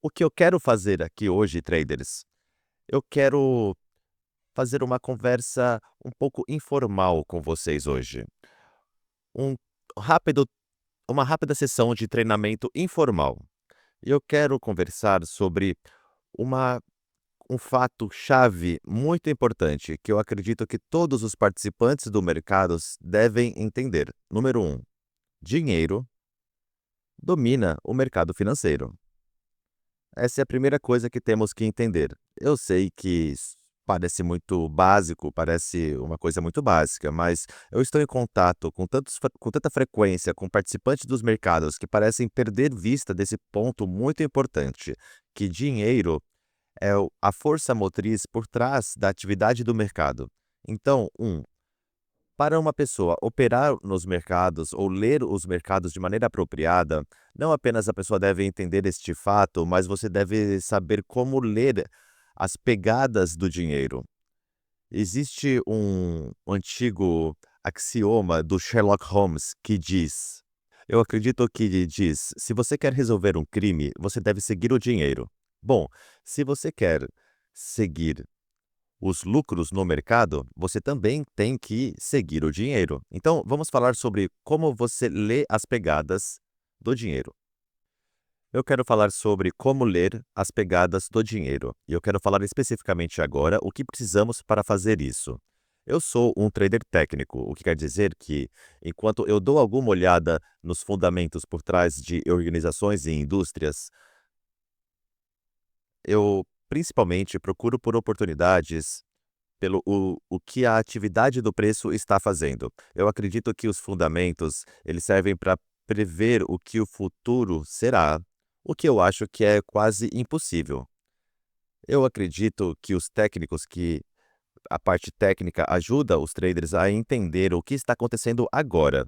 O que eu quero fazer aqui hoje, traders, eu quero fazer uma conversa um pouco informal com vocês hoje. Um rápido uma rápida sessão de treinamento informal. E eu quero conversar sobre uma um fato chave muito importante que eu acredito que todos os participantes do mercado devem entender. Número um, dinheiro domina o mercado financeiro. Essa é a primeira coisa que temos que entender. Eu sei que isso parece muito básico, parece uma coisa muito básica, mas eu estou em contato com tanta frequência com participantes dos mercados que parecem perder vista desse ponto muito importante, que dinheiro é a força motriz por trás da atividade do mercado. Então, para uma pessoa operar nos mercados ou ler os mercados de maneira apropriada, não apenas a pessoa deve entender este fato, mas você deve saber como ler as pegadas do dinheiro. Existe um antigo axioma do Sherlock Holmes que diz: eu acredito que diz, se você quer resolver um crime, você deve seguir o dinheiro. Bom, se você quer seguir os lucros no mercado, você também tem que seguir o dinheiro. Então, vamos falar sobre como você lê as pegadas do dinheiro. Eu quero falar sobre como ler as pegadas do dinheiro. E eu quero falar especificamente agora o que precisamos para fazer isso. Eu sou um trader técnico, o que quer dizer que, enquanto eu dou alguma olhada nos fundamentos por trás de organizações e indústrias, eu principalmente procuro por oportunidades pelo o que a atividade do preço está fazendo. Eu acredito que os fundamentos, eles servem para prever o que o futuro será, o que eu acho que é quase impossível. Eu acredito que os técnicos que a parte técnica ajuda os traders a entender o que está acontecendo agora.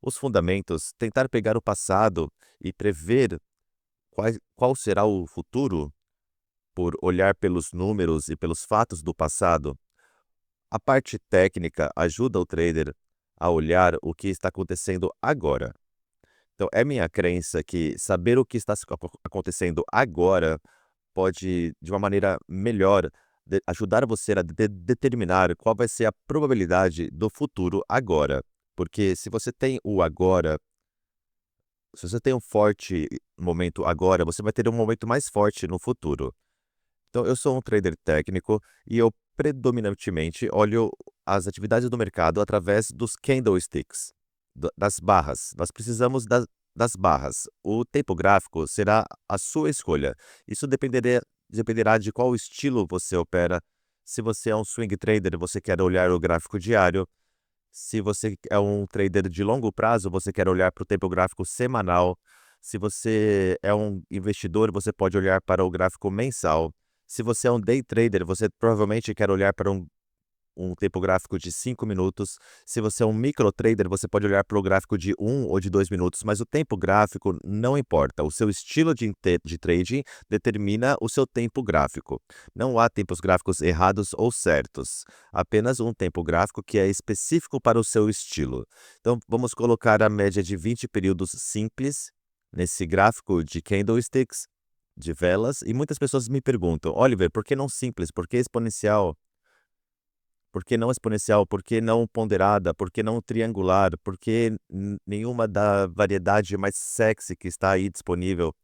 Os fundamentos, tentar pegar o passado e prever qual será o futuro por olhar pelos números e pelos fatos do passado. A parte técnica ajuda o trader a olhar o que está acontecendo agora. Então, é minha crença que saber o que está acontecendo agora pode, de uma maneira melhor, ajudar você a determinar qual vai ser a probabilidade do futuro agora. Porque se você tem o agora, se você tem um forte momento agora, você vai ter um momento mais forte no futuro. Então, eu sou um trader técnico e eu predominantemente olho as atividades do mercado através dos candlesticks, das barras. Nós precisamos das barras. O tempo gráfico será a sua escolha. Isso dependerá de qual estilo você opera. Se você é um swing trader, você quer olhar o gráfico diário. Se você é um trader de longo prazo, você quer olhar para o tempo gráfico semanal. Se você é um investidor, você pode olhar para o gráfico mensal. Se você é um day trader, você provavelmente quer olhar para um tempo gráfico de 5 minutos. Se você é um micro trader, você pode olhar para o gráfico de 1 ou de 2 minutos, mas o tempo gráfico não importa. O seu estilo de trading determina o seu tempo gráfico. Não há tempos gráficos errados ou certos. Apenas um tempo gráfico que é específico para o seu estilo. Então, vamos colocar a média de 20 períodos simples nesse gráfico de candlesticks, de velas, e muitas pessoas me perguntam: Oliver, por que não simples? Por que exponencial? Por que não exponencial? Por que não ponderada? Por que não triangular? Por que nenhuma da variedade mais sexy que está aí disponível?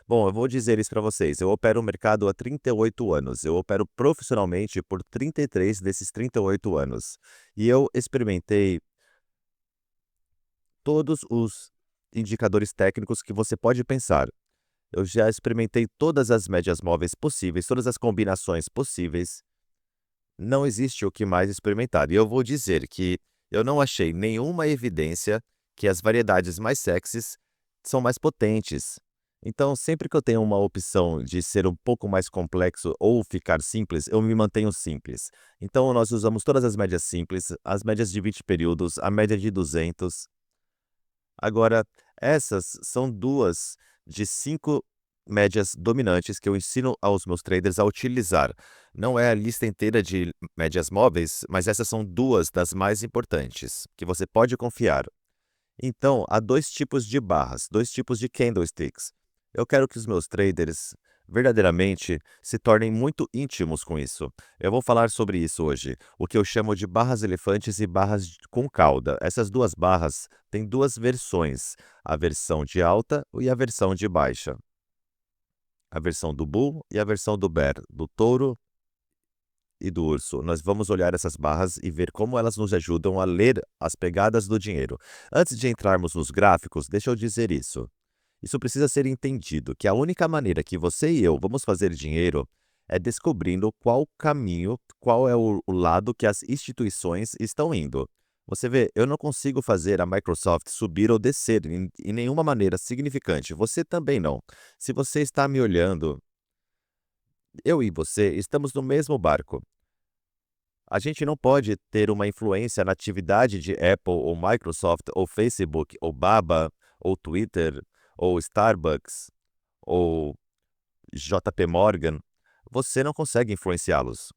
Bom, eu vou dizer isso para vocês. Eu opero o mercado há 38 anos. Eu opero profissionalmente por 33 desses 38 anos. E eu experimentei todos os indicadores técnicos que você pode pensar. Eu já experimentei todas as médias móveis possíveis, todas as combinações possíveis. Não existe o que mais experimentar. E eu vou dizer que eu não achei nenhuma evidência que as variedades mais sexys são mais potentes. Então, sempre que eu tenho uma opção de ser um pouco mais complexo ou ficar simples, eu me mantenho simples. Então, nós usamos todas as médias simples, as médias de 20 períodos, a média de 200. Agora, essas são duas de 5 médias dominantes que eu ensino aos meus traders a utilizar. Não é a lista inteira de médias móveis, mas essas são duas das mais importantes, que você pode confiar. Então, há dois tipos de barras, dois tipos de candlesticks. Eu quero que os meus traders verdadeiramente se tornem muito íntimos com isso. Eu vou falar sobre isso hoje, o que eu chamo de barras elefantes e barras com cauda. Essas duas barras têm duas versões, a versão de alta e a versão de baixa. A versão do bull e a versão do bear, do touro e do urso. Nós vamos olhar essas barras e ver como elas nos ajudam a ler as pegadas do dinheiro. Antes de entrarmos nos gráficos, deixa eu dizer isso. Isso precisa ser entendido, que a única maneira que você e eu vamos fazer dinheiro é descobrindo qual caminho, qual é o lado que as instituições estão indo. Você vê, eu não consigo fazer a Microsoft subir ou descer em nenhuma maneira significante. Você também não. Se você está me olhando, eu e você estamos no mesmo barco. A gente não pode ter uma influência na atividade de Apple ou Microsoft ou Facebook ou Baba ou Twitter ou Starbucks ou JP Morgan. Você não consegue influenciá-los.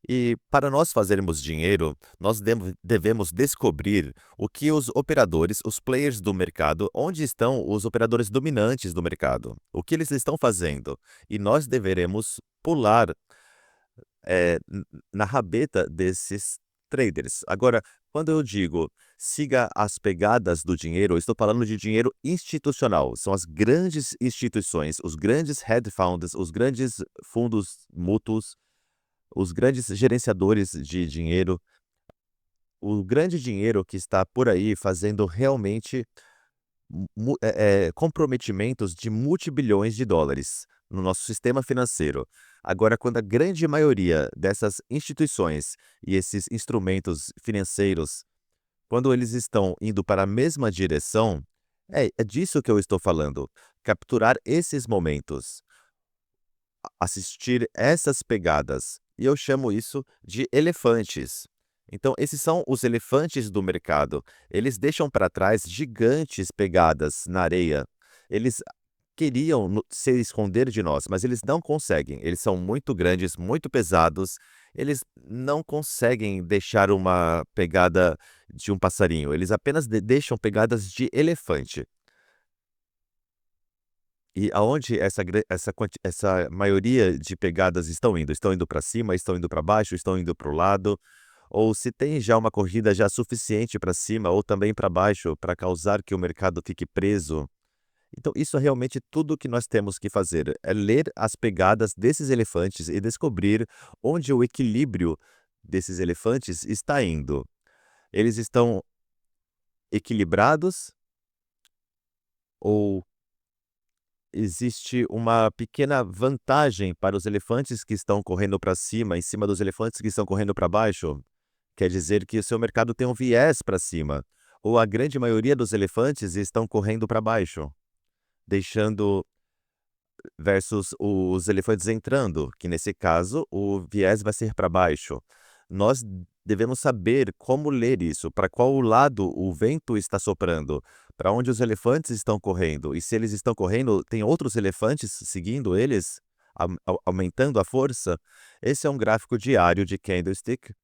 E para nós fazermos dinheiro, nós devemos descobrir o que os operadores, os players do mercado, onde estão os operadores dominantes do mercado, o que eles estão fazendo. E nós deveremos pular na rabeta desses traders. Agora, quando eu digo siga as pegadas do dinheiro, eu estou falando de dinheiro institucional. São as grandes instituições, os grandes hedge funds, os grandes fundos mútuos, os grandes gerenciadores de dinheiro, o grande dinheiro que está por aí fazendo realmente comprometimentos de multibilhões de dólares no nosso sistema financeiro. Agora, quando a grande maioria dessas instituições e esses instrumentos financeiros, quando eles estão indo para a mesma direção, é disso que eu estou falando. Capturar esses momentos, assistir essas pegadas. E eu chamo isso de elefantes. Então, esses são os elefantes do mercado. Eles deixam para trás gigantes pegadas na areia. Eles queriam se esconder de nós, mas eles não conseguem. Eles são muito grandes, muito pesados. Eles não conseguem deixar uma pegada de um passarinho. Eles apenas deixam pegadas de elefante. E aonde essa maioria de pegadas estão indo? Estão indo para cima, estão indo para baixo, estão indo para o lado? Ou se tem já uma corrida já suficiente para cima ou também para baixo para causar que o mercado fique preso? Então, isso é realmente tudo que nós temos que fazer, é ler as pegadas desses elefantes e descobrir onde o equilíbrio desses elefantes está indo. Eles estão equilibrados ou existe uma pequena vantagem para os elefantes que estão correndo para cima, em cima dos elefantes que estão correndo para baixo? Quer dizer que o seu mercado tem um viés para cima, ou a grande maioria dos elefantes estão correndo para baixo, deixando versus os elefantes entrando, que nesse caso o viés vai ser para baixo. Nós devemos saber como ler isso, para qual lado o vento está soprando, para onde os elefantes estão correndo, e se eles estão correndo, tem outros elefantes seguindo eles, aumentando a força. Esse é um gráfico diário de candlestick.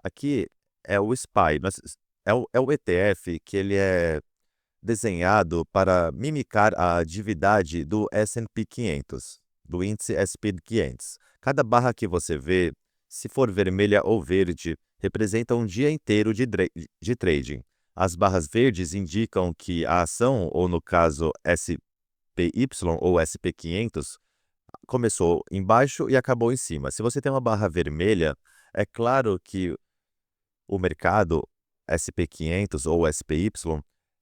Aqui é o SPY, é o ETF que ele é desenhado para mimicar a atividade do S&P 500, do índice S&P 500. Cada barra que você vê, se for vermelha ou verde, representa um dia inteiro de trading. As barras verdes indicam que a ação, ou no caso SPY ou SP 500, começou embaixo e acabou em cima. Se você tem uma barra vermelha, é claro que o mercado SP 500 ou SPY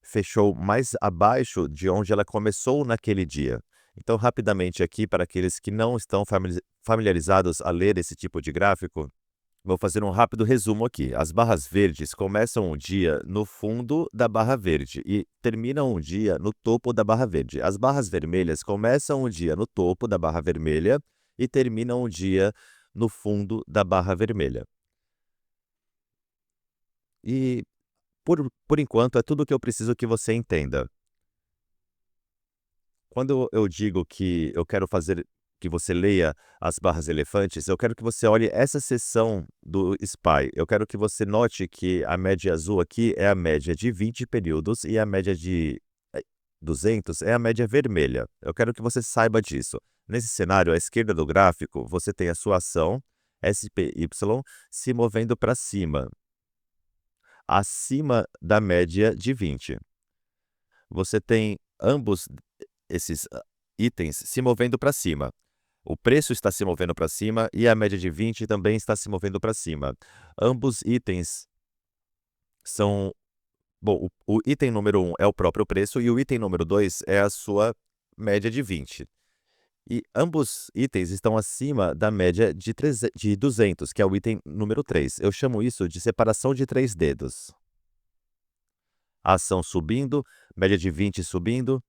fechou mais abaixo de onde ela começou naquele dia. Então, rapidamente aqui, para aqueles que não estão familiarizados a ler esse tipo de gráfico, vou fazer um rápido resumo aqui. As barras verdes começam o dia no fundo da barra verde e terminam o dia no topo da barra verde. As barras vermelhas começam o dia no topo da barra vermelha e terminam o dia no fundo da barra vermelha. E por enquanto, é tudo o que eu preciso que você entenda. Quando eu digo que eu quero fazer que você leia as barras elefantes, eu quero que você olhe essa seção do SPY. Eu quero que você note que a média azul aqui é a média de 20 períodos e a média 200 é a média vermelha. Eu quero que você saiba disso. Nesse cenário, à esquerda do gráfico, você tem a sua ação SPY se movendo para cima, acima da média de 20. Você tem ambos esses itens se movendo para cima. O preço está se movendo para cima e a média de 20 também está se movendo para cima. Ambos itens são. Bom, o item número 1 é o próprio preço e o item número 2 é a sua média de 20. E ambos itens estão acima da média de 200, que é o item número 3. Eu chamo isso de separação de 3 dedos. A ação subindo, média de 20 subindo,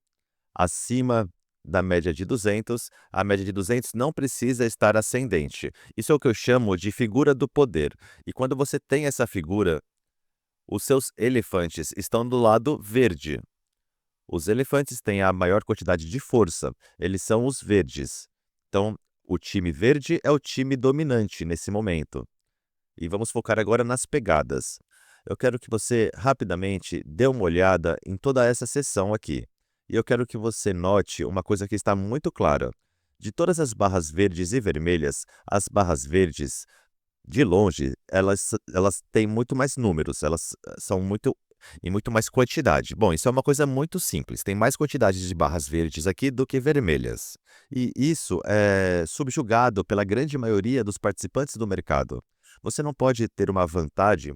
acima da média de 200, a média de 200 não precisa estar ascendente. Isso é o que eu chamo de figura do poder. E quando você tem essa figura, os seus elefantes estão do lado verde. Os elefantes têm a maior quantidade de força, eles são os verdes. Então, o time verde é o time dominante nesse momento. E vamos focar agora nas pegadas. Eu quero que você rapidamente dê uma olhada em toda essa seção aqui. E eu quero que você note uma coisa que está muito clara. De todas as barras verdes e vermelhas, as barras verdes, de longe, elas têm muito mais números, elas são muito mais quantidade. Bom, isso é uma coisa muito simples, tem mais quantidade de barras verdes aqui do que vermelhas. E isso é subjugado pela grande maioria dos participantes do mercado. Você não pode ter uma vantagem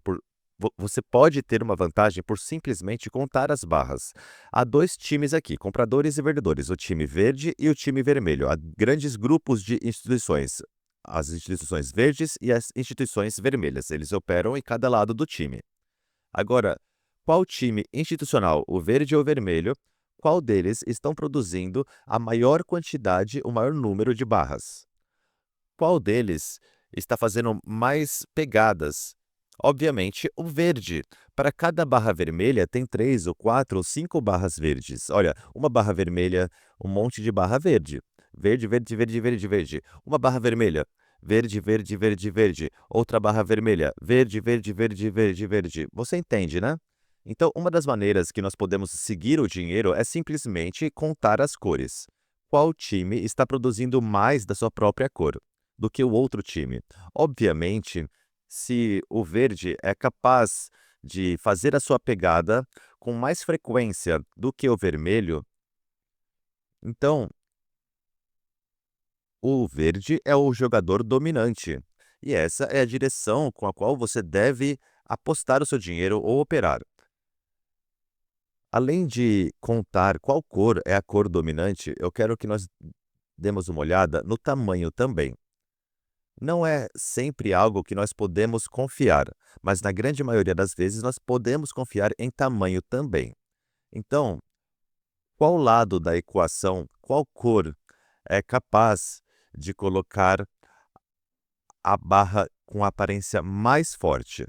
você pode ter uma vantagem por simplesmente contar as barras. Há dois times aqui, compradores e vendedores, o time verde e o time vermelho. Há grandes grupos de instituições, as instituições verdes e as instituições vermelhas. Eles operam em cada lado do time. Agora, qual time institucional, o verde ou o vermelho, qual deles estão produzindo a maior quantidade, o maior número de barras? Qual deles está fazendo mais pegadas? Obviamente, o verde. Para cada barra vermelha, tem 3 ou 4 ou 5 barras verdes. Olha, uma barra vermelha, um monte de barra verde. Verde, verde, verde, verde, verde. Uma barra vermelha. Verde, verde, verde, verde. Outra barra vermelha. Verde, verde, verde, verde, verde. Você entende, né? Então, uma das maneiras que nós podemos seguir o dinheiro é simplesmente contar as cores. Qual time está produzindo mais da sua própria cor do que o outro time? Obviamente, se o verde é capaz de fazer a sua pegada com mais frequência do que o vermelho, então o verde é o jogador dominante. E essa é a direção com a qual você deve apostar o seu dinheiro ou operar. Além de contar qual cor é a cor dominante, eu quero que nós demos uma olhada no tamanho também. Não é sempre algo que nós podemos confiar, mas na grande maioria das vezes nós podemos confiar em tamanho também. Então, qual lado da equação, qual cor é capaz de colocar a barra com aparência mais forte?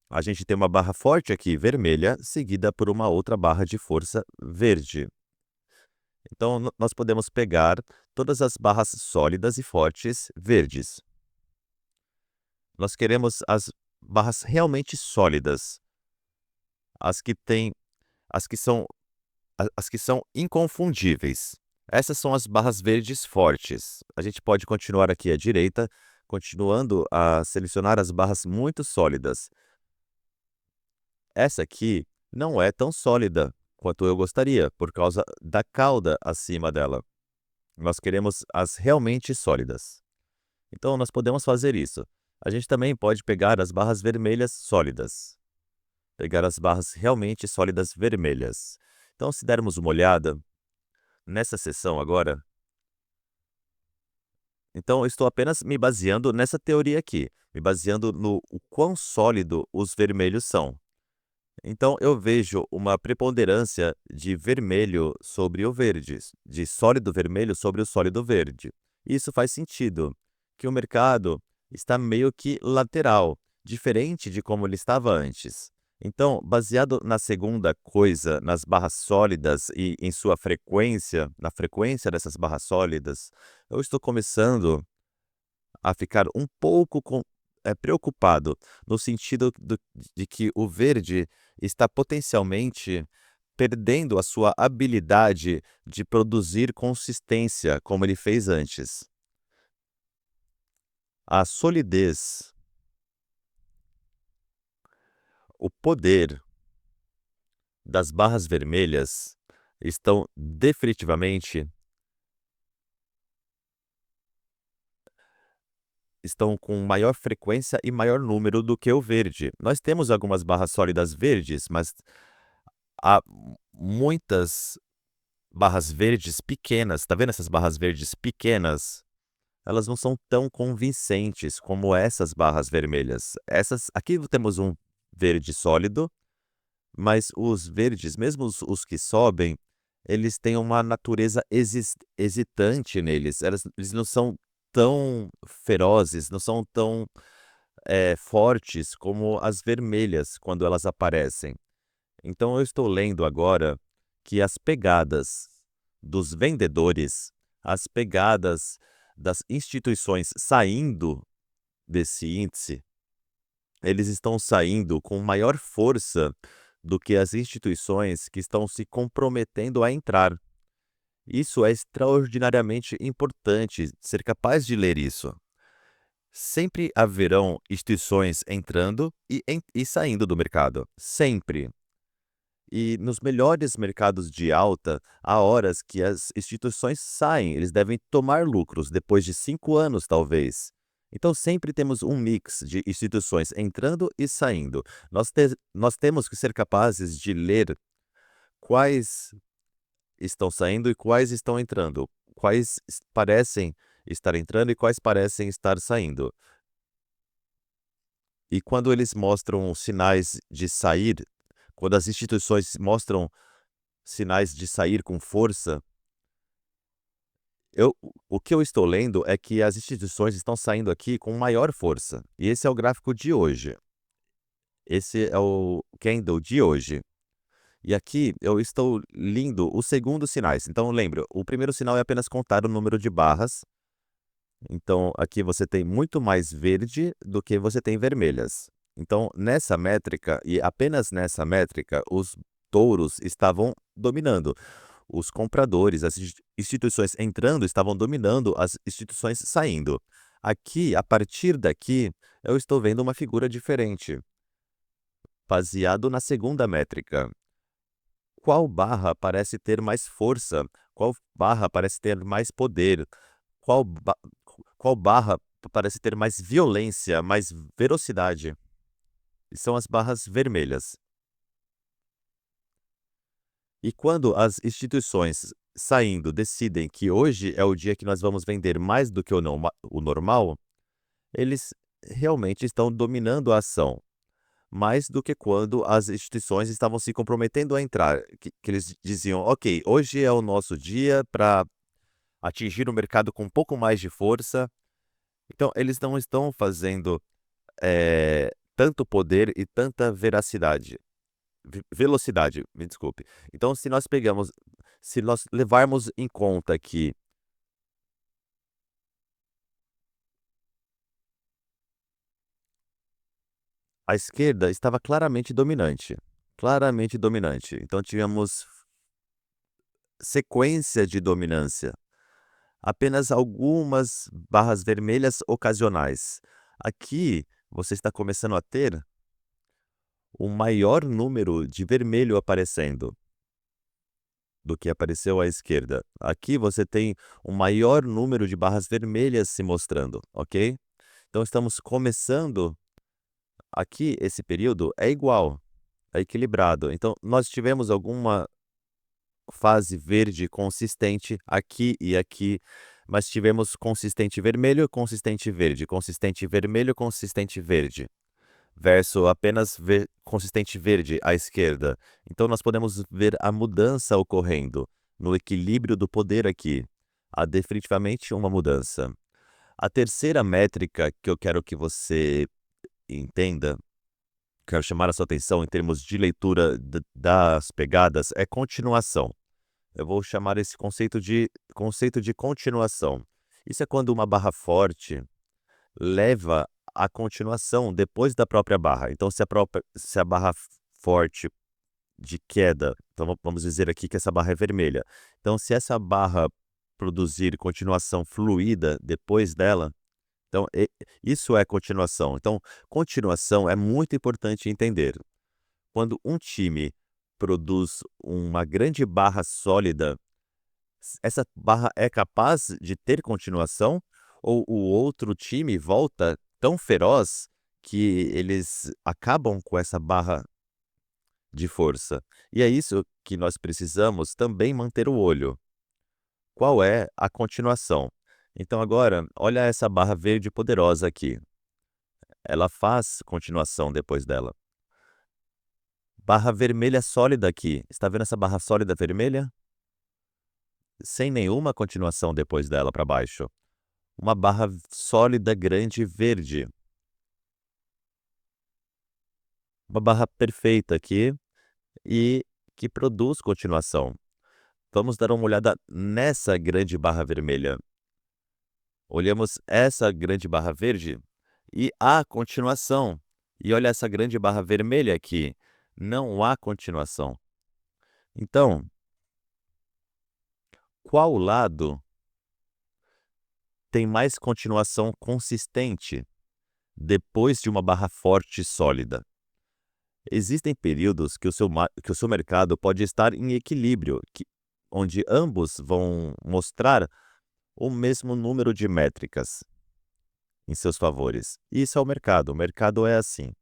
A gente tem uma barra forte aqui, vermelha, seguida por uma outra barra de força verde. Então, nós podemos pegar todas as barras sólidas e fortes verdes. Nós queremos as barras realmente sólidas, as que têm, as que são inconfundíveis. Essas são as barras verdes fortes. A gente pode continuar aqui à direita, continuando a selecionar as barras muito sólidas. Essa aqui não é tão sólida quanto eu gostaria, por causa da cauda acima dela. Nós queremos as realmente sólidas. Então, nós podemos fazer isso. A gente também pode pegar as barras vermelhas sólidas. Pegar as barras realmente sólidas vermelhas. Então, se dermos uma olhada nessa seção agora, então eu estou apenas me baseando nessa teoria aqui, me baseando no o quão sólido os vermelhos são. Então, eu vejo uma preponderância de vermelho sobre o verde, de sólido vermelho sobre o sólido verde. Isso faz sentido, que o mercado está meio que lateral, diferente de como ele estava antes. Então, baseado na segunda coisa, nas barras sólidas e em sua frequência, na frequência dessas barras sólidas, eu estou começando a ficar um pouco preocupado, no sentido de que o verde está potencialmente perdendo a sua habilidade de produzir consistência como ele fez antes. A solidez, o poder das barras vermelhas estão definitivamente estão com maior frequência e maior número do que o verde. Nós temos algumas barras sólidas verdes, mas há muitas barras verdes pequenas. Tá vendo essas barras verdes pequenas? Elas não são tão convincentes como essas barras vermelhas. Essas aqui temos um verde sólido, mas os verdes, mesmo os que sobem, eles têm uma natureza hesitante neles. Eles não são tão ferozes, não são tão fortes como as vermelhas quando elas aparecem. Então eu estou lendo agora que as pegadas dos vendedores, as pegadas das instituições saindo desse índice, eles estão saindo com maior força do que as instituições que estão se comprometendo a entrar. Isso é extraordinariamente importante, ser capaz de ler isso. Sempre haverão instituições entrando e saindo do mercado. Sempre. E nos melhores mercados de alta, há horas que as instituições saem, eles devem tomar lucros depois de 5 anos, talvez. Então, sempre temos um mix de instituições entrando e saindo. Nós temos que ser capazes de ler quais estão saindo e quais estão entrando, quais parecem estar entrando e quais parecem estar saindo. E quando eles mostram sinais de sair, quando as instituições mostram sinais de sair com força, o que eu estou lendo é que as instituições estão saindo aqui com maior força. E esse é o gráfico de hoje. Esse é o candle de hoje. E aqui eu estou lendo os segundos sinais. Então, lembra, o primeiro sinal é apenas contar o número de barras. Então, aqui você tem muito mais verde do que você tem vermelhas. Então, nessa métrica, e apenas nessa métrica, os touros estavam dominando. Os compradores, as instituições entrando, estavam dominando as instituições saindo. Aqui, a partir daqui, eu estou vendo uma figura diferente, baseado na segunda métrica. Qual barra parece ter mais força? Qual barra parece ter mais poder? Qual, qual barra parece ter mais violência, mais velocidade? E são as barras vermelhas. E quando as instituições saindo decidem que hoje é o dia que nós vamos vender mais do que o normal, eles realmente estão dominando a ação, mais do que quando as instituições estavam se comprometendo a entrar, que eles diziam, ok, hoje é o nosso dia para atingir o mercado com um pouco mais de força. Então, eles não estão fazendo tanto poder e tanta veracidade. Velocidade, me desculpe. Então, se nós levarmos em conta que a esquerda estava claramente dominante. Então, tínhamos sequência de dominância, apenas algumas barras vermelhas ocasionais. Aqui, você está começando a ter um maior número de vermelho aparecendo do que apareceu à esquerda. Aqui você tem um maior número de barras vermelhas se mostrando, ok? Então estamos começando aqui, esse período é igual, é equilibrado. Então nós tivemos alguma fase verde consistente aqui e aqui, mas tivemos consistente vermelho, consistente verde, consistente vermelho, consistente verde versus apenas consistente verde à esquerda. Então, nós podemos ver a mudança ocorrendo no equilíbrio do poder aqui. Há definitivamente uma mudança. A terceira métrica que eu quero que você entenda, quero chamar a sua atenção em termos de leitura das pegadas, é continuação. Eu vou chamar esse conceito de continuação. Isso é quando uma barra forte leva à continuação depois da própria barra. Então, se a barra forte de queda Então vamos dizer aqui que essa barra é vermelha. Então se essa barra produzir continuação fluida depois dela, então isso é continuação. Então continuação é muito importante entender. Quando um time produz uma grande barra sólida, essa barra é capaz de ter continuação? Ou o outro time volta tão feroz que eles acabam com essa barra de força? E é isso que nós precisamos também manter o olho. Qual é a continuação? Então agora, olha essa barra verde poderosa aqui. Ela faz continuação depois dela. Barra vermelha sólida aqui. Está vendo essa barra sólida vermelha? Sem nenhuma continuação depois dela para baixo. Uma barra sólida grande verde. Uma barra perfeita aqui e que produz continuação. Vamos dar uma olhada nessa grande barra vermelha. Olhamos essa grande barra verde e há continuação. E olha essa grande barra vermelha aqui. Não há continuação. Então, qual lado tem mais continuação consistente depois de uma barra forte e sólida? Existem períodos que o seu mercado pode estar em equilíbrio, onde ambos vão mostrar o mesmo número de métricas em seus favores. Isso é o mercado é assim.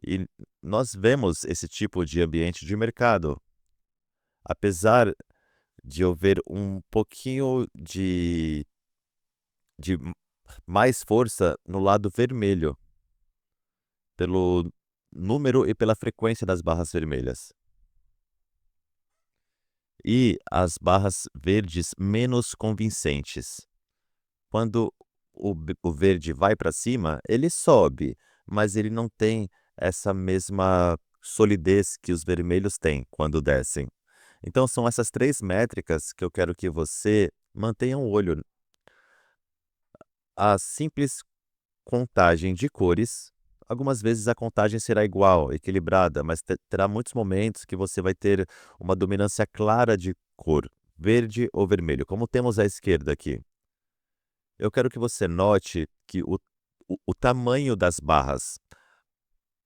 E nós vemos esse tipo de ambiente de mercado. Apesar de haver um pouquinho de mais força no lado vermelho, pelo número e pela frequência das barras vermelhas. E as barras verdes menos convincentes. Quando o verde vai para cima, ele sobe, mas ele não tem essa mesma solidez que os vermelhos têm quando descem. Então são essas 3 métricas que eu quero que você mantenha um olho. A simples contagem de cores, algumas vezes a contagem será igual, equilibrada, mas terá muitos momentos que você vai ter uma dominância clara de cor, verde ou vermelho, como temos à esquerda aqui. Eu quero que você note que o tamanho das barras.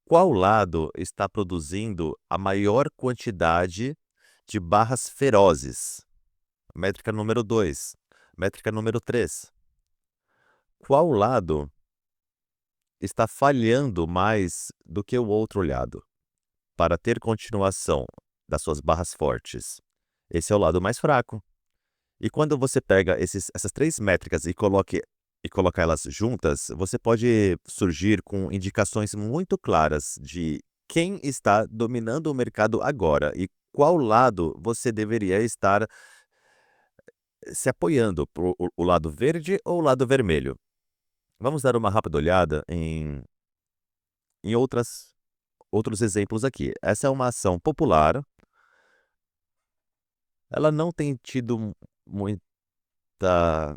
Qual lado está produzindo a maior quantidade de barras ferozes? Métrica número 2. Métrica número 3. Qual lado está falhando mais do que o outro lado para ter continuação das suas barras fortes? Esse é o lado mais fraco. E quando você pega essas 3 métricas e coloca elas juntas, você pode surgir com indicações muito claras de quem está dominando o mercado agora e qual lado você deveria estar se apoiando, o lado verde ou o lado vermelho. Vamos dar uma rápida olhada em outros exemplos aqui. Essa é uma ação popular. Ela não tem tido muita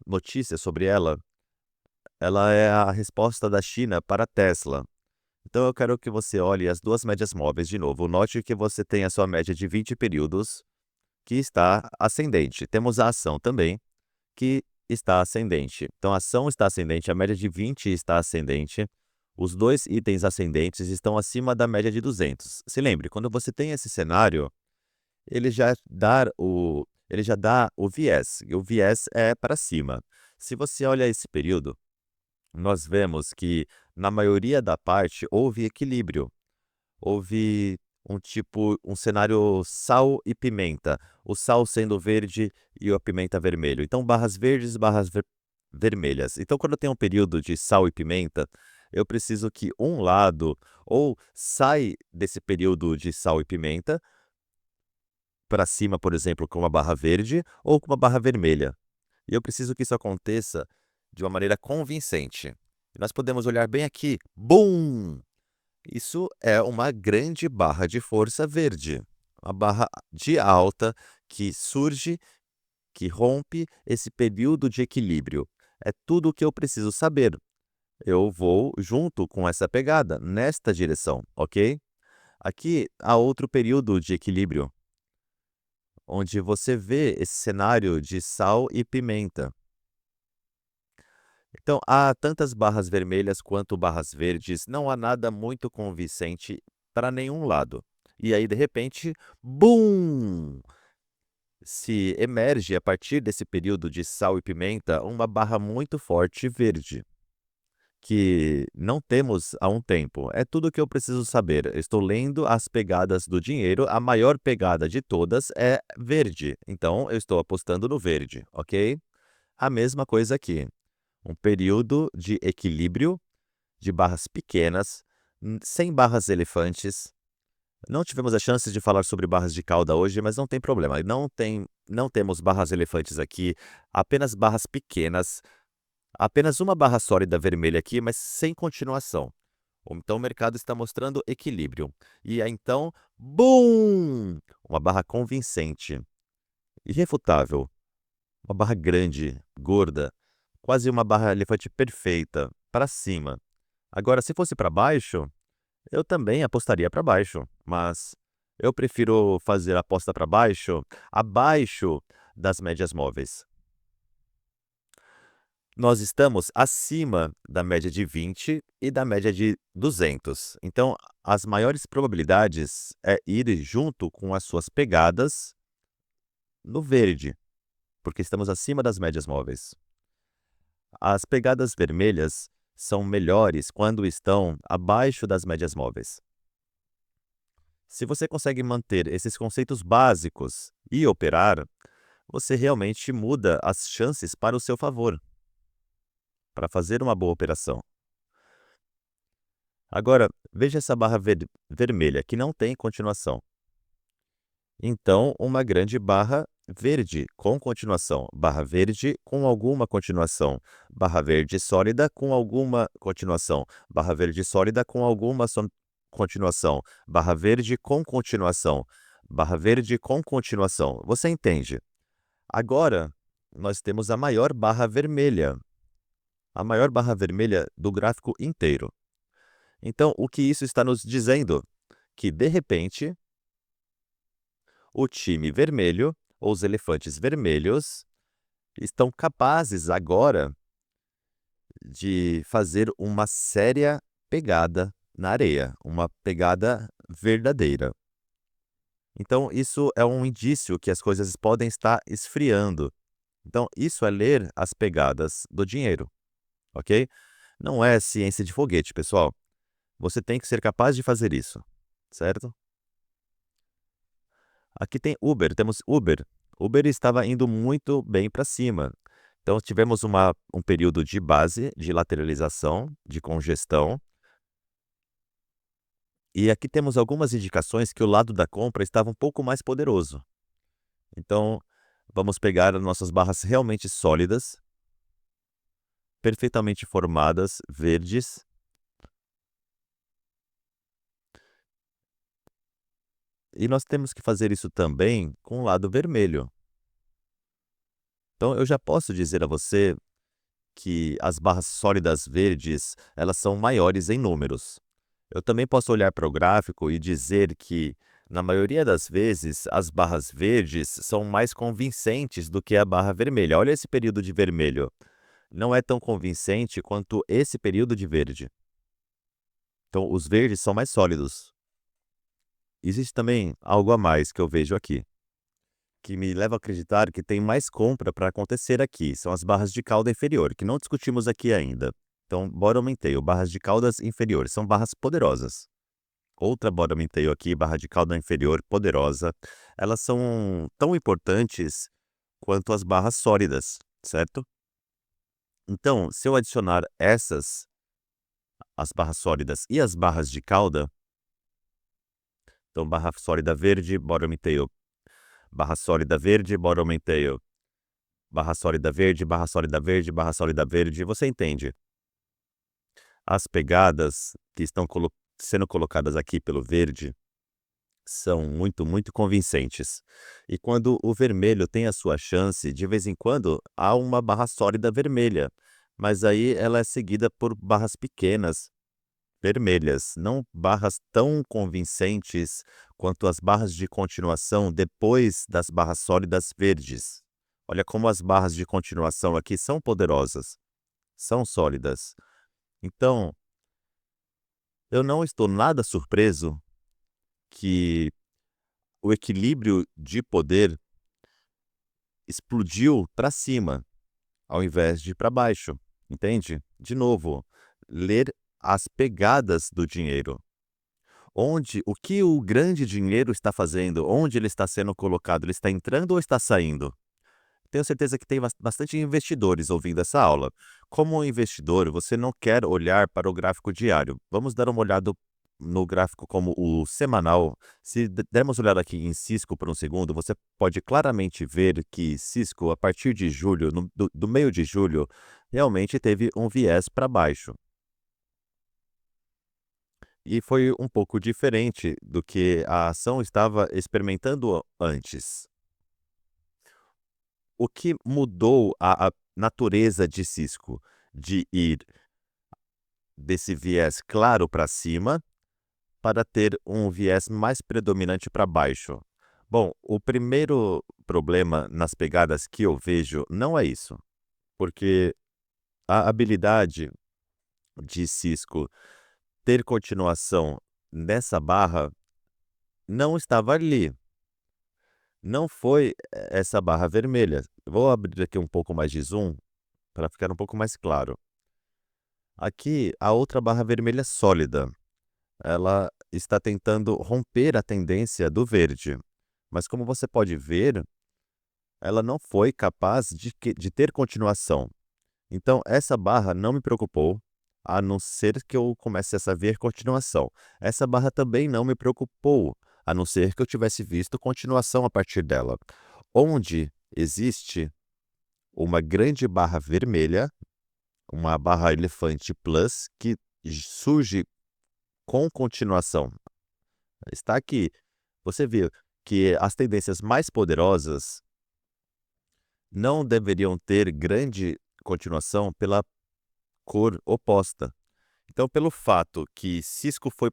notícia sobre ela. Ela é a resposta da China para a Tesla. Então eu quero que você olhe as 2 médias móveis de novo. Note que você tem a sua média de 20 períodos que está ascendente. Temos a ação também, que está ascendente. Então a ação está ascendente, a média de 20 está ascendente. Os 2 itens ascendentes estão acima da média de 200. Se lembre, quando você tem esse cenário, ele já dá o viés, e o viés é para cima. Se você olha esse período, nós vemos que, na maioria da parte, houve equilíbrio. Houve um cenário sal e pimenta. O sal sendo verde e a pimenta vermelho. Então, barras verdes, barras vermelhas. Então, quando eu tenho um período de sal e pimenta, eu preciso que um lado ou sai desse período de sal e pimenta para cima, por exemplo, com uma barra verde ou com uma barra vermelha. E eu preciso que isso aconteça de uma maneira convincente. E nós podemos olhar bem aqui. Bum! Isso é uma grande barra de força verde. Uma barra de alta que surge, que rompe esse período de equilíbrio. É tudo o que eu preciso saber. Eu vou junto com essa pegada, nesta direção, ok? Aqui há outro período de equilíbrio. onde você vê esse cenário de sal e pimenta. Então, há tantas barras vermelhas quanto barras verdes, não há nada muito convincente para nenhum lado. E aí, de repente, bum! Se emerge a partir desse período de sal e pimenta uma barra muito forte verde, que não temos há um tempo. É tudo o que eu preciso saber. Eu estou lendo as pegadas do dinheiro, a maior pegada de todas é verde. Então, eu estou apostando no verde, ok? A mesma coisa aqui. Um período de equilíbrio de barras pequenas, sem barras elefantes. Não tivemos a chance de falar sobre barras de cauda hoje, mas não tem problema. Não temos barras elefantes aqui, apenas barras pequenas, apenas uma barra sólida vermelha aqui, mas sem continuação. Então o mercado está mostrando equilíbrio. E aí então, BUM! Uma barra convincente, irrefutável, uma barra grande, gorda, quase uma barra elefante perfeita, para cima. Agora, se fosse para baixo, eu também apostaria para baixo, mas eu prefiro fazer a aposta para baixo, abaixo das médias móveis. Nós estamos acima da média de 20 e da média de 200. Então, as maiores probabilidades é ir junto com as suas pegadas no verde, porque estamos acima das médias móveis. As pegadas vermelhas são melhores quando estão abaixo das médias móveis. Se você consegue manter esses conceitos básicos e operar, você realmente muda as chances para o seu favor, para fazer uma boa operação. Agora, veja essa barra vermelha, que não tem continuação. Então, uma grande barra verde com continuação. Barra verde com alguma continuação. Barra verde sólida com alguma continuação. Barra verde sólida com alguma continuação. Barra verde com continuação. Barra verde com continuação. Você entende? Agora, nós temos a maior barra vermelha. A maior barra vermelha do gráfico inteiro. Então, o que isso está nos dizendo? Que, de repente, o time vermelho, ou os elefantes vermelhos, estão capazes agora de fazer uma séria pegada na areia, uma pegada verdadeira. Então, isso é um indício que as coisas podem estar esfriando. Então, isso é ler as pegadas do dinheiro, ok? Não é ciência de foguete, pessoal. Você tem que ser capaz de fazer isso, certo? Aqui tem Uber, temos Uber. Uber estava indo muito bem para cima. Então, tivemos um período de base, de lateralização, de congestão. E aqui temos algumas indicações que o lado da compra estava um pouco mais poderoso. Então, vamos pegar as nossas barras realmente sólidas, perfeitamente formadas, verdes. E nós temos que fazer isso também com o lado vermelho. Então, eu já posso dizer a você que as barras sólidas verdes, elas são maiores em números. Eu também posso olhar para o gráfico e dizer que, na maioria das vezes, as barras verdes são mais convincentes do que a barra vermelha. Olha esse período de vermelho. Não é tão convincente quanto esse período de verde. Então, os verdes são mais sólidos. Existe também algo a mais que eu vejo aqui, que me leva a acreditar que tem mais compra para acontecer aqui. São as barras de cauda inferior, que não discutimos aqui ainda. Então, bottom and tail, barras de caudas inferiores, são barras poderosas. Outra bottom and tail aqui, barra de cauda inferior poderosa. Elas são tão importantes quanto as barras sólidas, certo? Então, se eu adicionar as barras sólidas e as barras de cauda, então barra sólida verde, bottom and tail, barra sólida verde, bottom and tail, barra sólida verde, barra sólida verde, barra sólida verde, você entende? As pegadas que estão sendo colocadas aqui pelo verde são muito, muito convincentes. E quando o vermelho tem a sua chance, de vez em quando há uma barra sólida vermelha, mas aí ela é seguida por barras pequenas, vermelhas, não barras tão convincentes quanto as barras de continuação depois das barras sólidas verdes. Olha como as barras de continuação aqui são poderosas, são sólidas. Então, eu não estou nada surpreso que o equilíbrio de poder explodiu para cima, ao invés de para baixo, entende? De novo, ler as pegadas do dinheiro. O que o grande dinheiro está fazendo? Onde ele está sendo colocado? Ele está entrando ou está saindo? Tenho certeza que tem bastante investidores ouvindo essa aula. Como investidor, você não quer olhar para o gráfico diário. Vamos dar uma olhada no gráfico como o semanal. Se dermos uma olhada aqui em Cisco por um segundo, você pode claramente ver que Cisco, a partir de julho, do meio de julho, realmente teve um viés para baixo. E foi um pouco diferente do que a ação estava experimentando antes. O que mudou a natureza de Cisco? De ir desse viés claro para cima, para ter um viés mais predominante para baixo. Bom, o primeiro problema nas pegadas que eu vejo não é isso, porque a habilidade de Cisco ter continuação nessa barra não estava ali. Não foi essa barra vermelha. Vou abrir aqui um pouco mais de zoom para ficar um pouco mais claro. Aqui, a outra barra vermelha sólida. Ela está tentando romper a tendência do verde. Mas como você pode ver, ela não foi capaz de ter continuação. Então, essa barra não me preocupou, a não ser que eu comece a ver continuação. Essa barra também não me preocupou, a não ser que eu tivesse visto continuação a partir dela. Onde existe uma grande barra vermelha, uma barra elefante plus, que surge com continuação. Está aqui. Você viu que as tendências mais poderosas não deveriam ter grande continuação pela cor oposta. Então, pelo fato que Cisco foi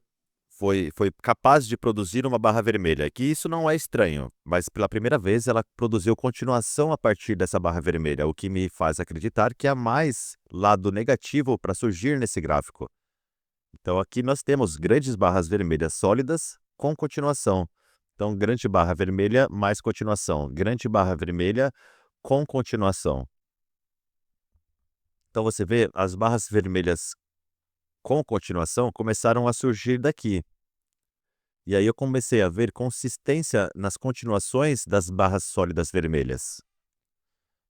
capaz de produzir uma barra vermelha, que isso não é estranho, mas pela primeira vez ela produziu continuação a partir dessa barra vermelha, o que me faz acreditar que há mais lado negativo para surgir nesse gráfico. Então, aqui nós temos grandes barras vermelhas sólidas com continuação. Então, grande barra vermelha mais continuação, grande barra vermelha com continuação. Então, você vê, as barras vermelhas com continuação começaram a surgir daqui. E aí eu comecei a ver consistência nas continuações das barras sólidas vermelhas.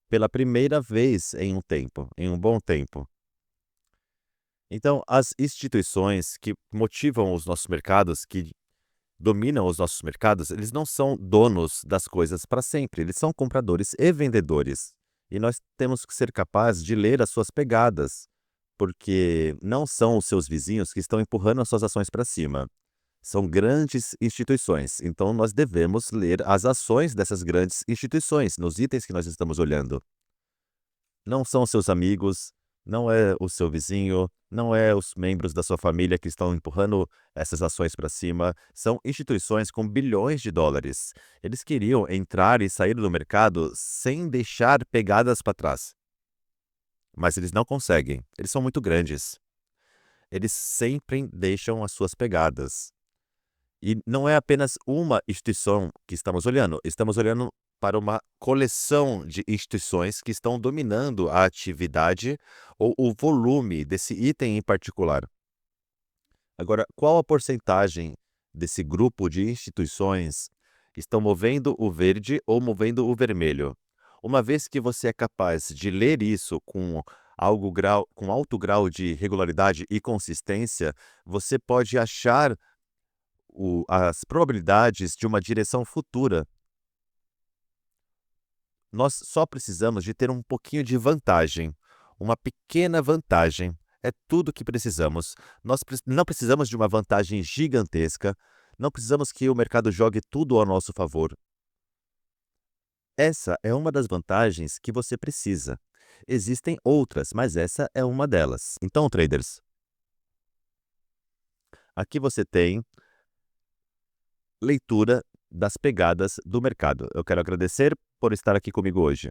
Pela primeira vez em um tempo, em um bom tempo. Então, as instituições que motivam os nossos mercados, que dominam os nossos mercados, eles não são donos das coisas para sempre, eles são compradores e vendedores. E nós temos que ser capazes de ler as suas pegadas, porque não são os seus vizinhos que estão empurrando as suas ações para cima. São grandes instituições, então nós devemos ler as ações dessas grandes instituições, nos itens que nós estamos olhando. Não são seus amigos, não é o seu vizinho, não é os membros da sua família que estão empurrando essas ações para cima, são instituições com bilhões de dólares. Eles queriam entrar e sair do mercado sem deixar pegadas para trás. Mas eles não conseguem, eles são muito grandes. Eles sempre deixam as suas pegadas. E não é apenas uma instituição que estamos olhando para uma coleção de instituições que estão dominando a atividade ou o volume desse item em particular. Agora, qual a porcentagem desse grupo de instituições estão movendo o verde ou movendo o vermelho? Uma vez que você é capaz de ler isso com com alto grau de regularidade e consistência, você pode achar as probabilidades de uma direção futura. Nós só precisamos de ter um pouquinho de vantagem, uma pequena vantagem. É tudo que precisamos. Nós não precisamos de uma vantagem gigantesca, não precisamos que o mercado jogue tudo ao nosso favor. Essa é uma das vantagens que você precisa. Existem outras, mas essa é uma delas. Então, traders, Aqui você tem leitura das pegadas do mercado. Eu quero agradecer por estar aqui comigo hoje.